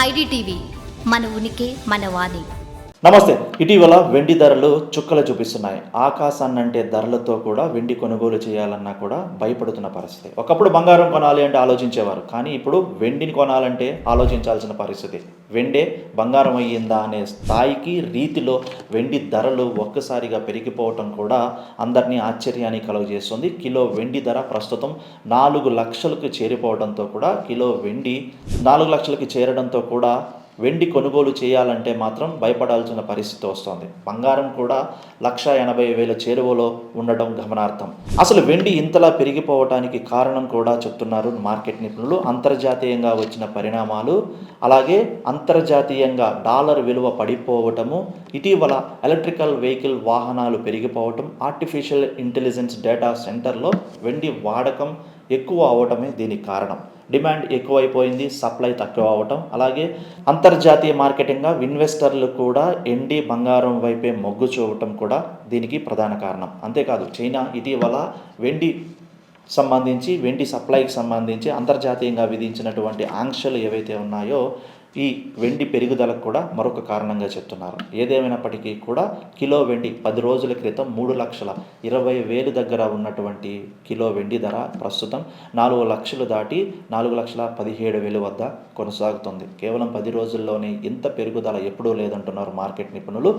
IDTV మన ఉనికి మన వాణి. నమస్తే. ఇటీవల వెండి ధరలు చుక్కలు చూపిస్తున్నాయి. ఆకాశాన్నంటే ధరలతో కూడా వెండి కొనుగోలు చేయాలన్నా కూడా భయపడుతున్న పరిస్థితి. ఒకప్పుడు బంగారం కొనాలి అంటే ఆలోచించేవారు, కానీ ఇప్పుడు వెండిని కొనాలంటే ఆలోచించాల్సిన పరిస్థితి. వెండే బంగారం అయ్యిందా అనే స్థాయికి రీతిలో వెండి ధరలు ఒక్కసారిగా పెరిగిపోవటం కూడా అందరినీ ఆశ్చర్యాన్ని కలుగజేస్తుంది. కిలో వెండి ధర ప్రస్తుతం 4 లక్షలకు చేరిపోవడంతో కూడా కిలో వెండి 4 లక్షలకి చేరడంతో కూడా వెండి కొనుగోలు చేయాలంటే మాత్రం భయపడాల్సిన పరిస్థితి వస్తుంది. బంగారం కూడా 1,80,000 చేరువలో ఉండడం గమనార్థం. అసలు వెండి ఇంతలా పెరిగిపోవటానికి కారణం కూడా చెప్తున్నారు మార్కెట్ నిపుణులు. అంతర్జాతీయంగా వచ్చిన పరిణామాలు, అలాగే అంతర్జాతీయంగా డాలర్ విలువ పడిపోవటము, ఇటీవల ఎలక్ట్రికల్ వెహికల్ వాహనాలు పెరిగిపోవటం, ఆర్టిఫిషియల్ ఇంటెలిజెన్స్ డేటా సెంటర్లో వెండి వాడకం ఎక్కువ అవటమే దీనికి కారణం. డిమాండ్ ఎక్కువైపోయింది, సప్లై తక్కువ అవటం, అలాగే అంతర్జాతీయ మార్కెటింగ్గా ఇన్వెస్టర్లు కూడా ఎండి బంగారం వైపే మొగ్గు చూపటం కూడా దీనికి ప్రధాన కారణం. అంతేకాదు, చైనా ఇటీవల వెండి సప్లైకి సంబంధించి అంతర్జాతీయంగా విధించినటువంటి ఆంక్షలు ఏవైతే ఉన్నాయో ఈ వెండి పెరుగుదలకు కూడా మరొక కారణంగా చెప్తున్నారు. ఏదేమైనప్పటికీ కూడా కిలో వెండి 10 రోజుల క్రితం 3,20,000 దగ్గర ఉన్నటువంటి కిలో వెండి ధర ప్రస్తుతం 4 లక్షలు దాటి 4,17,000 వద్ద కొనసాగుతుంది. కేవలం 10 రోజుల్లోనే ఇంత పెరుగుదల ఎప్పుడూ లేదంటున్నారు మార్కెట్ నిపుణులు.